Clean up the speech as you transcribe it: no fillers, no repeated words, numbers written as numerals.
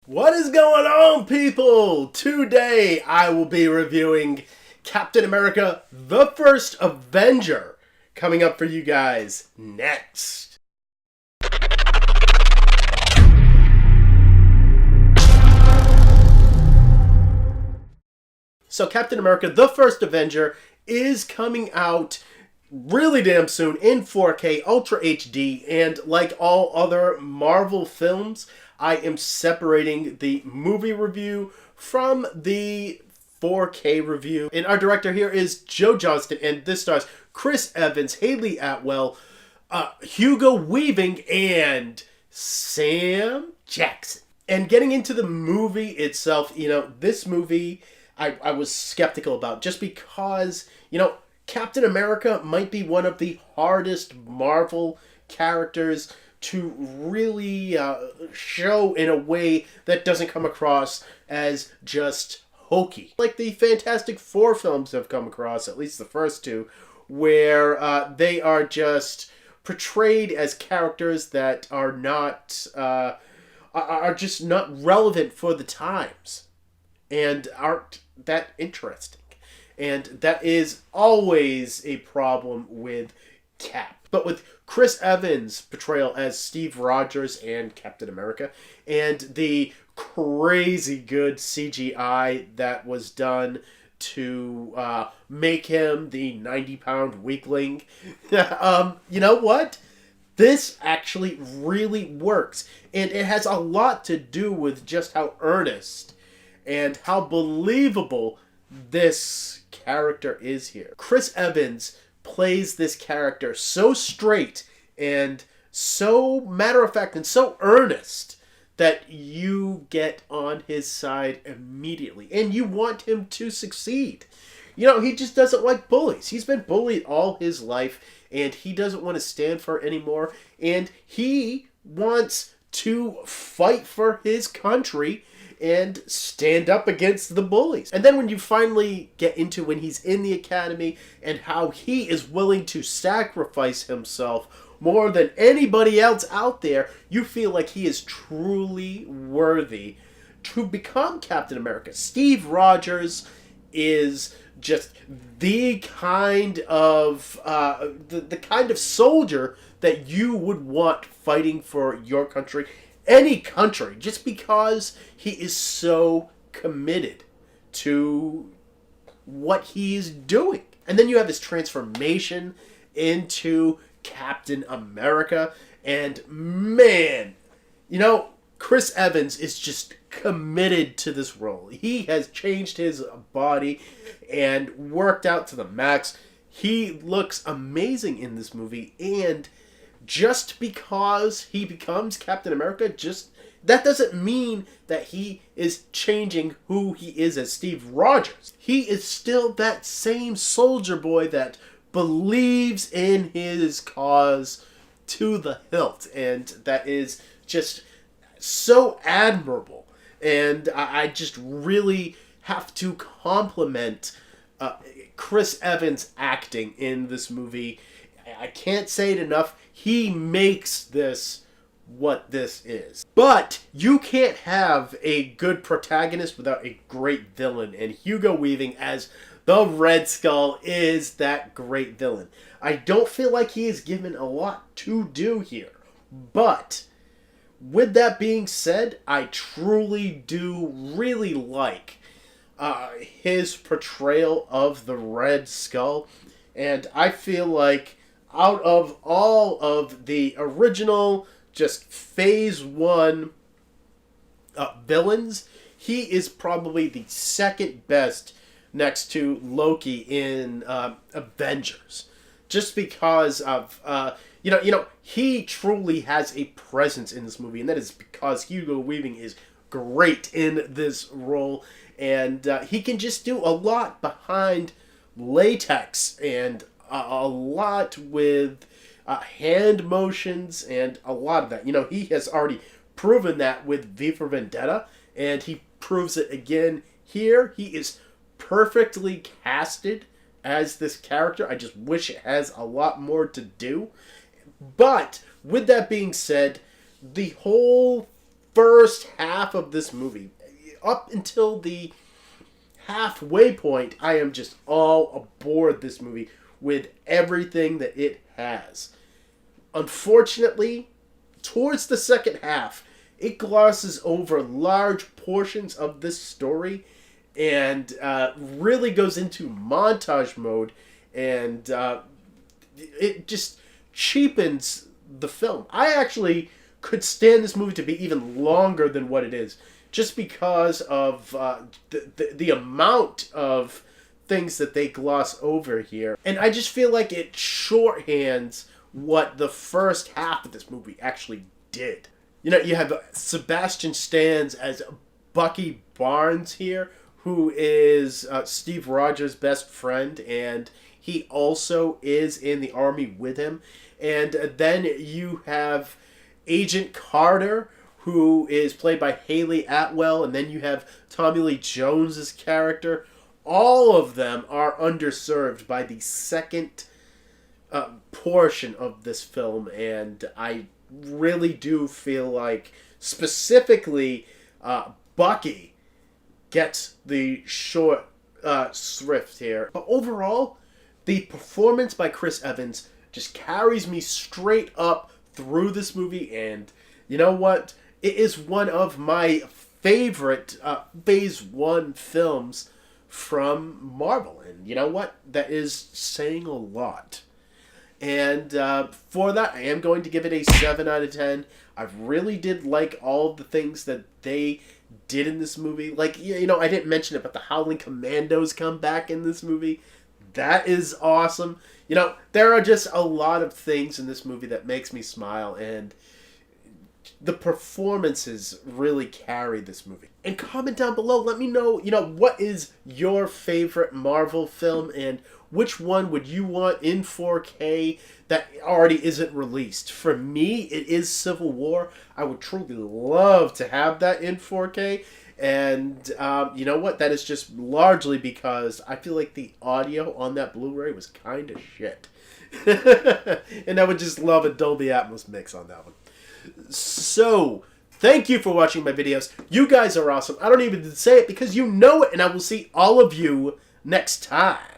What is going on, people? Today I will be reviewing Captain America, the First Avenger, coming up for you guys next. So Captain America, the First Avenger is coming out really damn soon in 4K Ultra HD, and like all other Marvel films, I am separating the movie review from the 4K review. And our director here is Joe Johnston, and this stars Chris Evans, Haley Atwell, Hugo Weaving, and Sam Jackson. And getting into the movie itself, this movie I was skeptical about just because, Captain America might be one of the hardest Marvel characters to really show in a way that doesn't come across as just hokey. Like the Fantastic Four films have come across, at least the first two, where they are just portrayed as characters that are not, are just not relevant for the times and aren't that interesting. And that is always a problem with Cap. But with Chris Evans' portrayal as Steve Rogers and Captain America, and the crazy good CGI that was done to make him the 90-pound weakling, you know what? This actually really works. And it has a lot to do with just how earnest and how believable this character is here. Chris Evans plays this character so straight and so matter-of-fact and so earnest that you get on his side immediately. And you want him to succeed. He just doesn't like bullies. He's been bullied all his life, and he doesn't want to stand for it anymore. And he wants to fight for his country and stand up against the bullies. And then when you finally get into when he's in the academy and how he is willing to sacrifice himself more than anybody else out there, you feel like he is truly worthy to become Captain America. Steve Rogers is just the kind of the kind of soldier that you would want fighting for your country, any country, just because he is so committed to what he's doing. And then you have his transformation into Captain America, and man, Chris Evans is just committed to this role. He has changed his body and worked out to the max. He looks amazing in this movie, and just because he becomes Captain America, that doesn't mean that he is changing who he is as Steve Rogers. He is still that same soldier boy that believes in his cause to the hilt, and that is just so admirable. And I just really have to compliment Chris Evans' acting in this movie. I can't say it enough. He makes this what this is. But you can't have a good protagonist without a great villain, and Hugo Weaving as the Red Skull is that great villain. I don't feel like he is given a lot to do here, but with that being said, I truly do really like his portrayal of the Red Skull, and I feel like out of all of the original, just Phase 1 villains, he is probably the second best next to Loki in Avengers. Just because of, he truly has a presence in this movie, and that is because Hugo Weaving is great in this role, and he can just do a lot behind latex and a lot with hand motions and a lot of that. He has already proven that with V for Vendetta, and he proves it again here. He is perfectly casted as this character. I just wish it has a lot more to do. But with that being said, the whole first half of this movie, up until the halfway point, I am just all aboard this movie with everything that it has. Unfortunately, towards the second half, it glosses over large portions of this story and really goes into montage mode, and it just cheapens the film. I actually could stand this movie to be even longer than what it is, just because of the amount of things that they gloss over here. And I just feel like it shorthands what the first half of this movie actually did. You know, you have Sebastian Stans as Bucky Barnes here, who is Steve Rogers' best friend, and he also is in the army with him. And then you have Agent Carter, who is played by Haley Atwell, and then you have Tommy Lee Jones's character. All of them are underserved by the second portion of this film, and I really do feel like specifically Bucky gets the short shrift here. But overall, the performance by Chris Evans just carries me straight up through this movie, and you know what? It is one of my favorite Phase 1 films from Marvel, and you know what? That is saying a lot. And for that, I am going to give it a 7 out of 10. I really did like all of the things that they did in this movie. Like, you know, I didn't mention it, but the Howling Commandos come back in this movie. That is awesome. You know, there are just a lot of things in this movie that makes me smile, and the performances really carry this movie. And comment down below, let me know, you know, what is your favorite Marvel film, and which one would you want in 4K that already isn't released? For me, it is Civil War. I would truly love to have that in 4K. And you know what? That is just largely because I feel like the audio on that Blu-ray was kind of shit. And I would just love a Dolby Atmos mix on that one. So, thank you for watching my videos. You guys are awesome. I don't even say it because you know it, and I will see all of you next time.